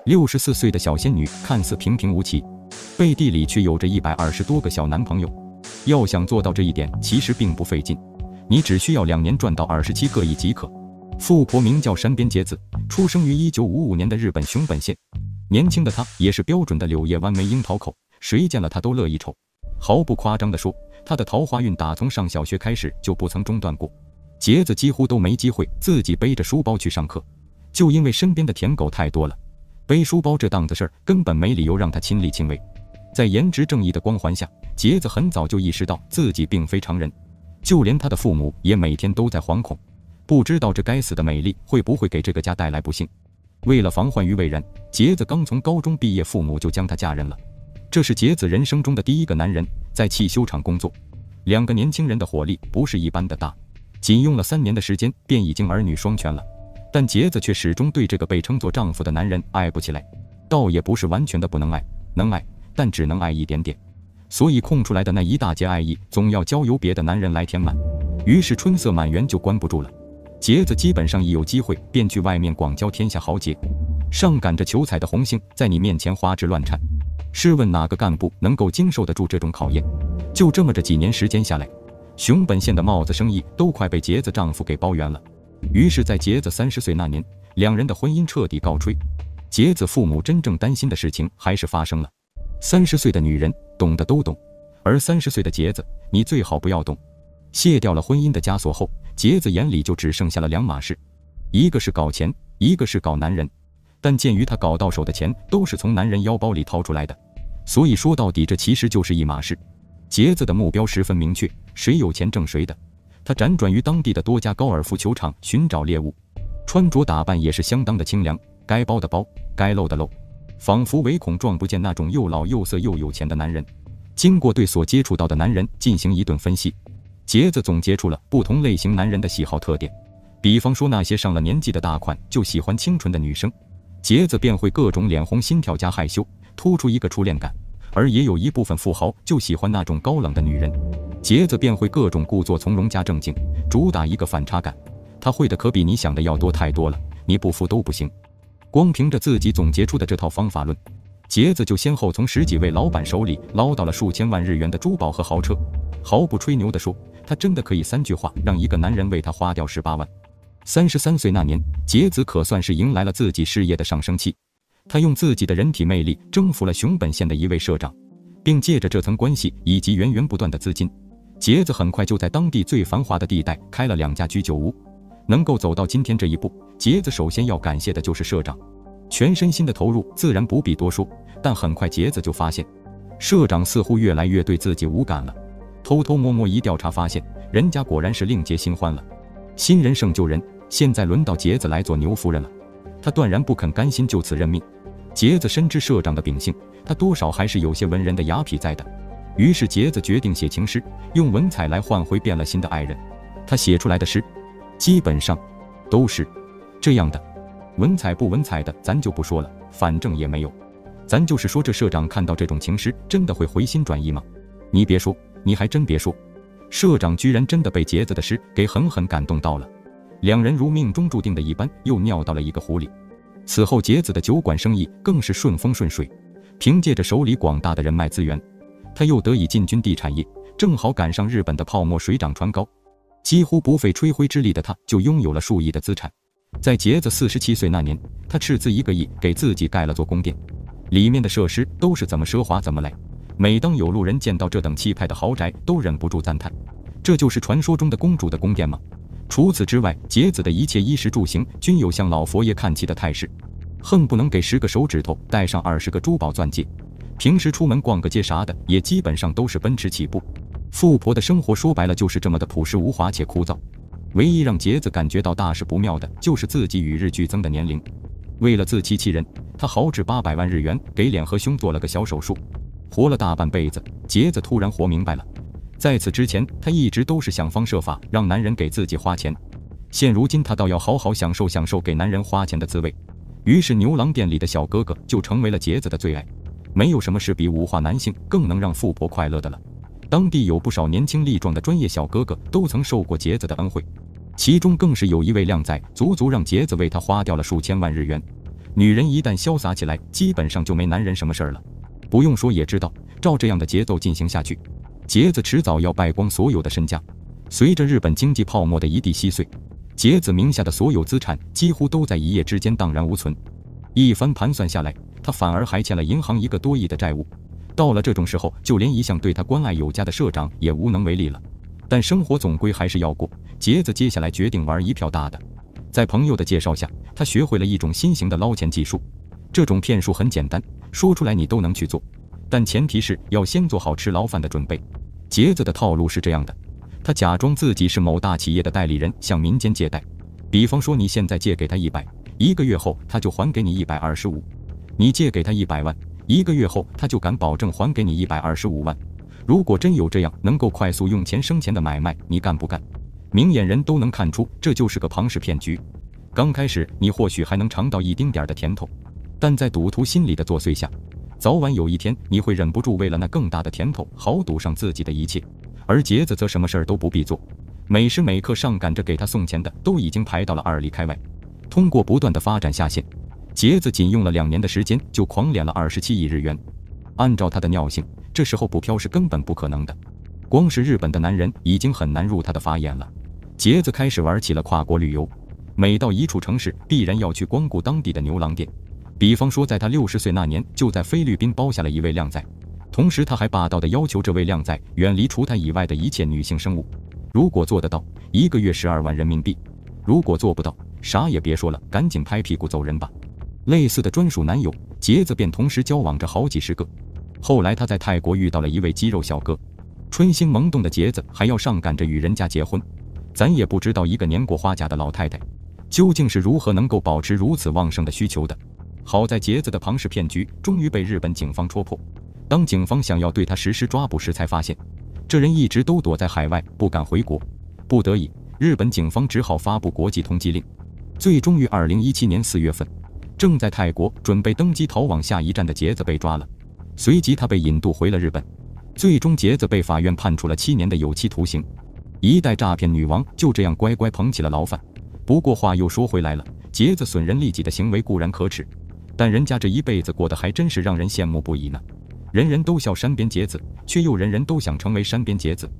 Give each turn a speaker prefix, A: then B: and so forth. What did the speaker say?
A: 64岁的小仙女看似平平无奇，背地里却有着120多个小男朋友。要想做到这一点，其实并不费劲，你只需要2年赚到27个亿即可。富婆名叫山边结子，出生于1955年的日本熊本县。年轻的她也是标准的柳叶弯眉樱桃口，谁见了她都乐意瞅。毫不夸张地说，她的桃花运打从上小学开始就不曾中断过。结子几乎都没机会自己背着书包去上课，就因为身边的舔狗太多了，背书包这档子事儿根本没理由让她亲力亲为。在颜值正义的光环下，结子很早就意识到自己并非常人，就连她的父母也每天都在惶恐，不知道这该死的美丽会不会给这个家带来不幸。为了防患于未然，结子刚从高中毕业，父母就将她嫁人了。这是结子人生中的第一个男人，在汽修厂工作。2个年轻人的火力不是一般的大，仅用了3年的时间便已经儿女双全了。但结子却始终对这个被称作丈夫的男人爱不起来，倒也不是完全的不能爱，能爱，但只能爱一点点。所以空出来的那一大截爱意总要交由别的男人来填满，于是春色满园就关不住了。结子基本上一有机会便去外面广交天下豪杰，上赶着求彩的红星在你面前花枝乱颤。试问哪个干部能够经受得住这种考验？就这么这几年时间下来，熊本县的帽子生意都快被结子丈夫给包圆了。于是在结子30岁那年，2人的婚姻彻底告吹。结子父母真正担心的事情还是发生了。30岁的女人懂的都懂，而30岁的结子你最好不要懂。卸掉了婚姻的枷锁后，结子眼里就只剩下了2码事，一个是搞钱，一个是搞男人。但鉴于她搞到手的钱都是从男人腰包里掏出来的，所以说到底这其实就是一码事。结子的目标十分明确，谁有钱挣谁的。她辗转于当地的多家高尔夫球场寻找猎物，穿着打扮也是相当的清凉，该包的包，该露的露，仿佛唯恐撞不见那种又老又色又有钱的男人。经过对所接触到的男人进行一顿分析，结子总结出了不同类型男人的喜好特点。比方说那些上了年纪的大款就喜欢清纯的女生，结子便会各种脸红心跳加害羞，突出一个初恋感。而也有一部分富豪就喜欢那种高冷的女人，结子便会各种故作从容加正经，主打一个反差感。他会的可比你想的要多太多了，你不服都不行。光凭着自己总结出的这套方法论，结子就先后从10几位老板手里捞到了数千万日元的珠宝和豪车。毫不吹牛地说，他真的可以3句话让一个男人为他花掉18万。33岁那年，结子可算是迎来了自己事业的上升期。他用自己的人体魅力征服了熊本县的一位社长，并借着这层关系以及源源不断的资金，结子很快就在当地最繁华的地带开了2家居酒屋。能够走到今天这一步，结子首先要感谢的就是社长。全身心的投入自然不必多说，但很快结子就发现，社长似乎越来越对自己无感了。偷偷摸摸一调查发现，人家果然是另结新欢了。新人胜旧人，现在轮到结子来做牛夫人了。他断然不肯甘心就此认命。结子深知社长的秉性，他多少还是有些文人的雅痞在的。于是结子决定写情诗，用文采来换回变了心的爱人。他写出来的诗基本上都是这样的，文采不文采的咱就不说了，反正也没有。咱就是说，这社长看到这种情诗真的会回心转意吗？你别说，你还真别说，社长居然真的被结子的诗给狠狠感动到了。2人如命中注定的一般，又尿到了一个湖里。此后结子的酒馆生意更是顺风顺水，凭借着手里广大的人脉资源，他又得以进军地产业，正好赶上日本的泡沫水涨船高，几乎不费吹灰之力的他就拥有了数亿的资产。在结子47岁那年，他斥资1个亿给自己盖了座宫殿，里面的设施都是怎么奢华怎么来。每当有路人见到这等气派的豪宅，都忍不住赞叹，这就是传说中的公主的宫殿吗？除此之外，结子的一切衣食住行均有向老佛爷看齐的态势，恨不能给10个手指头戴上20个珠宝钻戒。平时出门逛个街啥的，也基本上都是奔驰起步。富婆的生活说白了就是这么的朴实无华且枯燥。唯一让结子感觉到大事不妙的，就是自己与日俱增的年龄。为了自欺欺人，他豪掷800万日元给脸和胸做了个小手术。活了大半辈子，结子突然活明白了。在此之前，他一直都是想方设法让男人给自己花钱，现如今他倒要好好享受给男人花钱的滋味。于是牛郎店里的小哥哥就成为了结子的最爱。没有什么事比物化男性更能让富婆快乐的了。当地有不少年轻力壮的专业小哥哥都曾受过结子的恩惠，其中更是有一位靓仔，足足让结子为他花掉了数千万日元。女人一旦潇洒起来，基本上就没男人什么事儿了。不用说也知道，照这样的节奏进行下去，杰子迟早要败光所有的身家。随着日本经济泡沫的一地稀碎，杰子名下的所有资产几乎都在一夜之间荡然无存。一番盘算下来，他反而还欠了银行1个多亿的债务。到了这种时候，就连一向对他关爱有加的社长也无能为力了。但生活总归还是要过，杰子接下来决定玩一票大的。在朋友的介绍下，他学会了一种新型的捞钱技术。这种骗术很简单，说出来你都能去做，但前提是要先做好吃牢饭的准备。杰子的套路是这样的，他假装自己是某大企业的代理人，向民间借贷。比方说你现在借给他100，1个月后他就还给你125。你借给他100万，1个月后他就敢保证还给你125万。如果真有这样能够快速用钱生钱的买卖，你干不干？明眼人都能看出这就是个庞氏骗局。刚开始你或许还能尝到一丁点的甜头，但在赌徒心理的作祟下，早晚有一天你会忍不住为了那更大的甜头豪赌上自己的一切。而杰子则什么事儿都不必做，每时每刻上赶着给他送钱的都已经排到了2里开外。通过不断的发展下线，杰子仅用了2年的时间就狂敛了27亿日元。按照他的尿性，这时候不飘是根本不可能的。光是日本的男人已经很难入他的法眼了。杰子开始玩起了跨国旅游，每到一处城市必然要去光顾当地的牛郎店。比方说在他60岁那年，就在菲律宾包下了一位靓仔，同时他还霸道地要求这位靓仔远离除他以外的一切女性生物。如果做得到，1个月12万人民币；如果做不到，啥也别说了，赶紧拍屁股走人吧。类似的专属男友，杰子便同时交往着好几十个。后来他在泰国遇到了一位肌肉小哥，春心萌动的杰子还要上赶着与人家结婚。咱也不知道一个年过花甲的老太太究竟是如何能够保持如此旺盛的需求的。好在杰子的庞氏骗局终于被日本警方戳破。当警方想要对他实施抓捕时，才发现这人一直都躲在海外，不敢回国。不得已，日本警方只好发布国际通缉令。最终于2017年4月份，正在泰国准备登机逃往下一站的杰子被抓了。随即他被引渡回了日本，最终杰子被法院判处了7年的有期徒刑。一代诈骗女王就这样乖乖捧起了牢饭。不过话又说回来了，杰子损人利己的行为固然可耻，但人家这一辈子过得还真是让人羡慕不已呢。人人都笑山边杰子，却又人人都想成为山边杰子。